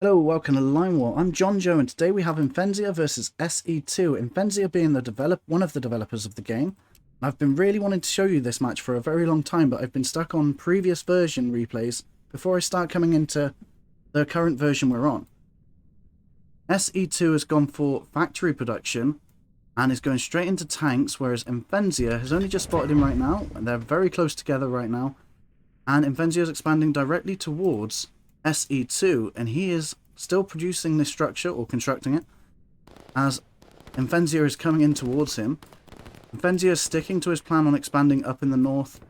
Hello, welcome to Line War. I'm John Joe, and today we have Imphenzia versus SE2. Imphenzia being one of the developers of the game. I've been really wanting to show you this match for a very long time, but I've been stuck on previous version replays before I start coming into the current version we're on. SE2 has gone for factory production and is going straight into tanks, whereas Imphenzia has only just spotted him right now, and they're very close together right now. And Imphenzia is expanding directly towards SE2, and he is still producing this structure, or constructing it, as Imphenzia is coming in towards him. Imphenzia is sticking to his plan on expanding up in the north.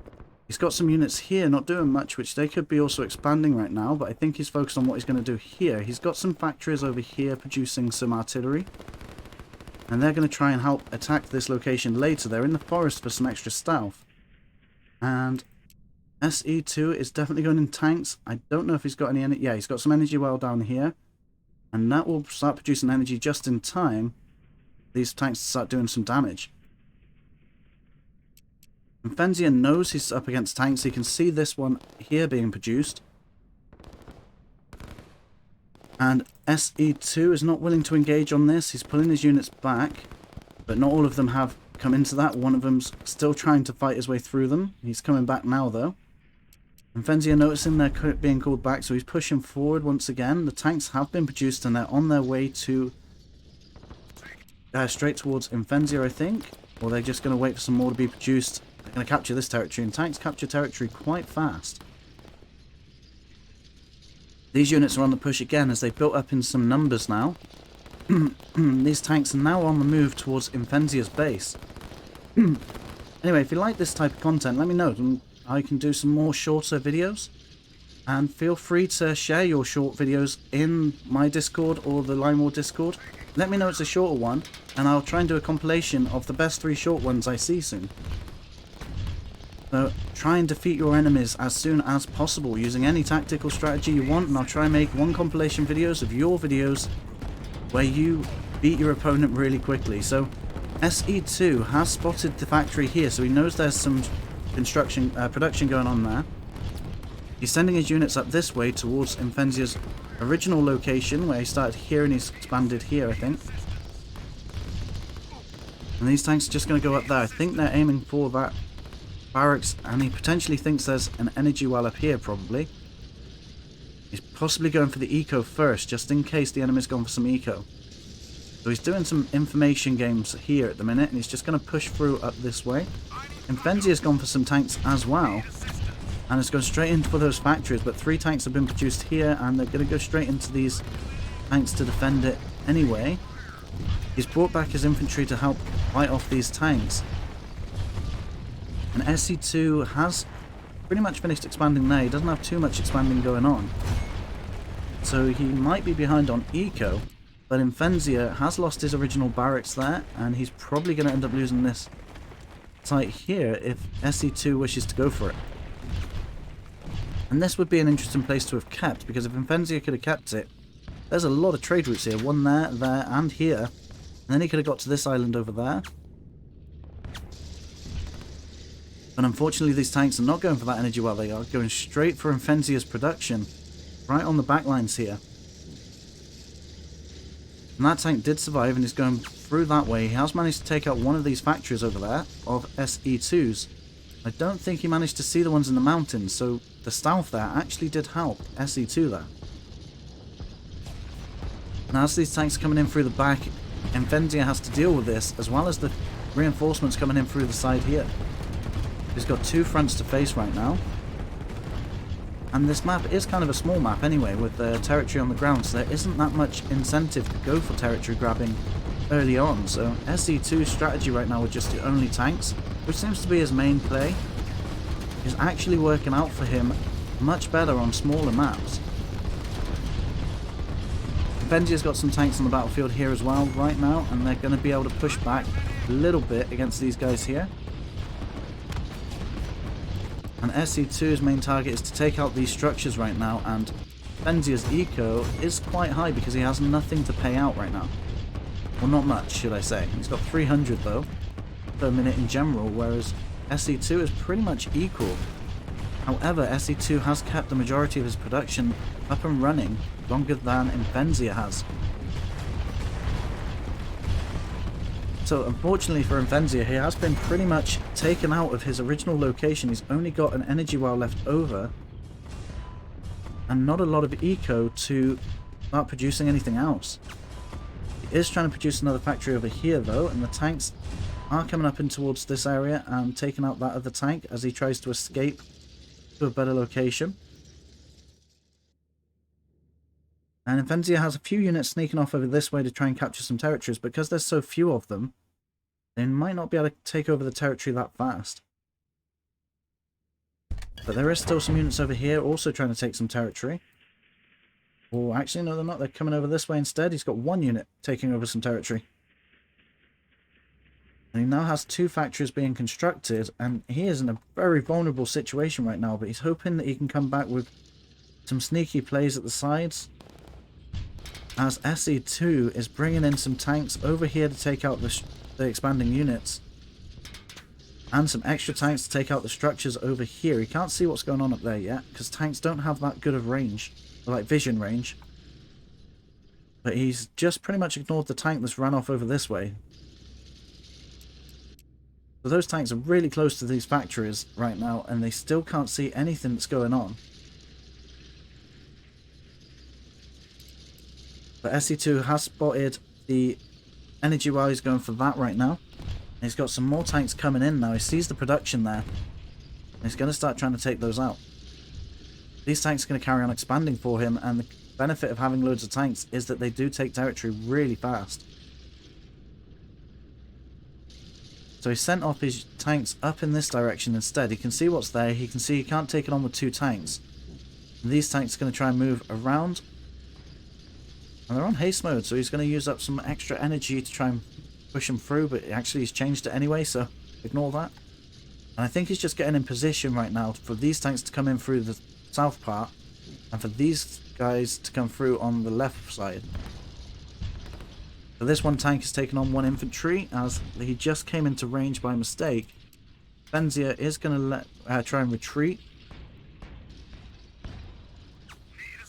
He's got some units here not doing much, which they could be also expanding right now, but I think he's focused on what he's going to do here. He's got some factories over here producing some artillery, and they're going to try and help attack this location later. They're in the forest for some extra stealth. And SE2 is definitely going in tanks. I don't know if he's got any energy. Yeah, he's got some energy well down here. And that will start producing energy just in time. These tanks start doing some damage. Imphenzia knows he's up against tanks. He can see this one here being produced. And SE2 is not willing to engage on this. He's pulling his units back. But not all of them have come into that. One of them's still trying to fight his way through them. He's coming back now, though. Imphenzia noticing they're being called back, so he's pushing forward once again. The tanks have been produced and they're on their way to straight towards Imphenzia, I think. Or they're just going to wait for some more to be produced. They're going to capture this territory, and tanks capture territory quite fast. These units are on the push again as they've built up in some numbers now. These tanks are now on the move towards Imphenzia's base. Anyway, if you like this type of content, let me know. I can do some more shorter videos, and feel free to share your short videos in my Discord or the Line War Discord. Let me know it's a shorter one, and I'll try and do a compilation of the best 3 short ones I see soon. So try and defeat your enemies as soon as possible using any tactical strategy you want, and I'll try and make one compilation videos of your videos where you beat your opponent really quickly. So SE2 has spotted the factory here, so he knows there's some production going on there. He's sending his units up this way towards Imphenzia's original location, where he started here and he's expanded here, I think. And these tanks are just going to go up there. I think they're aiming for that barracks, and he potentially thinks there's an energy well up here, probably. He's possibly going for the eco first, just in case the enemy's gone for some eco. So he's doing some information games here at the minute, and he's just going to push through up this way. Imphenzia's gone for some tanks as well, and it's going straight into for those factories, but 3 tanks have been produced here, and they're going to go straight into these tanks to defend it anyway. He's brought back his infantry to help fight off these tanks. And SE2 has pretty much finished expanding there. He doesn't have too much expanding going on, so he might be behind on eco, but Imphenzia has lost his original barracks there, and he's probably going to end up losing this site here if SE2 wishes to go for it. And this would be an interesting place to have kept, because if Imphenzia could have kept it, there's a lot of trade routes here. One there, there, and here. And then he could have got to this island over there. But unfortunately these tanks are not going for that energy well. They are going straight for Imphenzia's production, right on the back lines here. And that tank did survive and is going through that way. He has managed to take out one of these factories over there of SE2's. I don't think he managed to see the ones in the mountains, so the stealth there actually did help SE2 there. And as these tanks are coming in through the back, Imphenzia has to deal with this, as well as the reinforcements coming in through the side here. He's got 2 fronts to face right now. And this map is kind of a small map anyway, with the territory on the ground, so there isn't that much incentive to go for territory grabbing early on. So SE2's strategy right now with just the only tanks, which seems to be his main play, is actually working out for him much better on smaller maps. Imphenzia's got some tanks on the battlefield here as well right now, and they're going to be able to push back a little bit against these guys here. And SE2's main target is to take out these structures right now, and Imphenzia's eco is quite high because he has nothing to pay out right now. Well, not much, should I say. He's got 300 though, per minute in general, whereas SE2 is pretty much equal. However, SE2 has kept the majority of his production up and running longer than Imphenzia has. So unfortunately for Imphenzia, he has been pretty much taken out of his original location. He's only got an energy well left over and not a lot of eco to start producing anything else. He is trying to produce another factory over here though, and the tanks are coming up in towards this area and taking out that other tank as he tries to escape to a better location. And Imphenzia has a few units sneaking off over this way to try and capture some territories, but because there's so few of them, they might not be able to take over the territory that fast. But there is still some units over here also trying to take some territory. Oh, actually, no, they're not. They're coming over this way instead. He's got one unit taking over some territory. And he now has 2 factories being constructed, and he is in a very vulnerable situation right now, but he's hoping that he can come back with some sneaky plays at the sides, as SE2 is bringing in some tanks over here to take out the expanding units, and some extra tanks to take out the structures over here. He can't see what's going on up there yet, because tanks don't have that good of range, or like vision range. But he's just pretty much ignored the tank that's run off over this way. So those tanks are really close to these factories right now, and they still can't see anything that's going on. But SE2 has spotted the energy while he's going for that right now. And he's got some more tanks coming in now. He sees the production there. And he's going to start trying to take those out. These tanks are going to carry on expanding for him, and the benefit of having loads of tanks is that they do take territory really fast. So he sent off his tanks up in this direction instead. He can see what's there. He can see he can't take it on with 2 tanks. And these tanks are going to try and move around. And they're on haste mode, so he's going to use up some extra energy to try and push him through, but actually he's changed it anyway, so ignore that. And I think he's just getting in position right now for these tanks to come in through the south part, and for these guys to come through on the left side. So this one tank is taking on 1 infantry, as he just came into range by mistake. Imphenzia is going to try and retreat.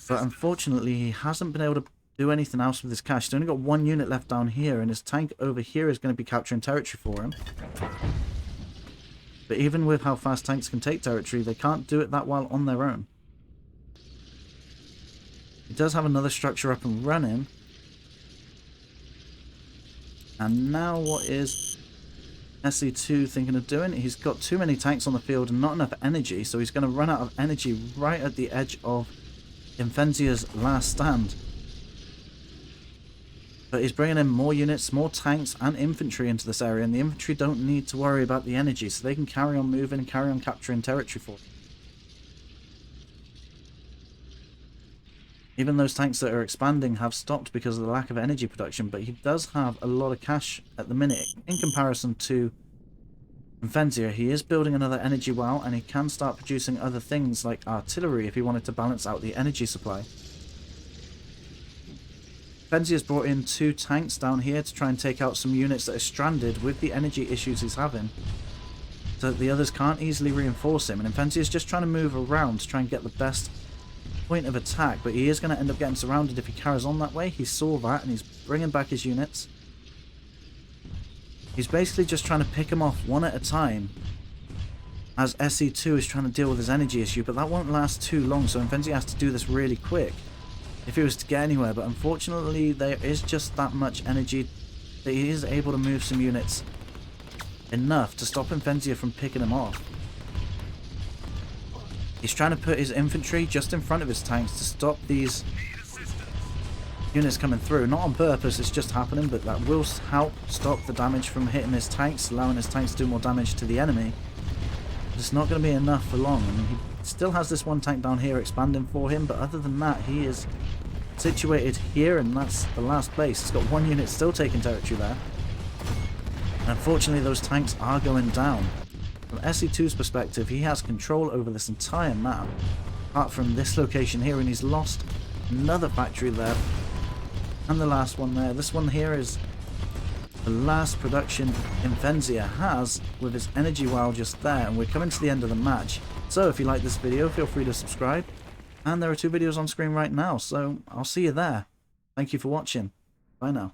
But unfortunately he hasn't been able to do anything else with his cash. He's only got 1 unit left down here, and his tank over here is going to be capturing territory for him. But even with how fast tanks can take territory, they can't do it that well on their own. He does have another structure up and running. And now what is SE2 thinking of doing? He's got too many tanks on the field and not enough energy, so he's going to run out of energy right at the edge of Imphenzia's last stand. But he's bringing in more units, more tanks and infantry into this area, and the infantry don't need to worry about the energy, so they can carry on moving and carry on capturing territory for him. Even those tanks that are expanding have stopped because of the lack of energy production, but he does have a lot of cash at the minute in comparison to Imphenzia. He is building another energy well, and he can start producing other things like artillery if he wanted to balance out the energy supply. Imphenzia's brought in 2 tanks down here to try and take out some units that are stranded with the energy issues he's having, so that the others can't easily reinforce him. And Imphenzia's just trying to move around to try and get the best point of attack, but he is going to end up getting surrounded if he carries on that way. He saw that, and he's bringing back his units. He's basically just trying to pick them off one at a time, as SE2 is trying to deal with his energy issue, but that won't last too long, so Imphenzia has to do this really quick if he was to get anywhere. But unfortunately there is just that much energy that he is able to move some units enough to stop Imphenzia from picking him off. He's trying to put his infantry just in front of his tanks to stop these units coming through. Not on purpose, it's just happening, but that will help stop the damage from hitting his tanks, allowing his tanks to do more damage to the enemy. But it's not going to be enough for long. I mean, he still has this 1 tank down here expanding for him, but other than that, he is situated here, and that's the last place. He's got 1 unit still taking territory there. And unfortunately, those tanks are going down. From SE2's perspective, he has control over this entire map, apart from this location here, and he's lost another factory there, and the last one there. This one here is the last production Imphenzia has with his energy well just there, and we're coming to the end of the match. So if you like this video, feel free to subscribe, And there are 2 videos on screen right now, so I'll see you there. Thank you for watching. Bye now.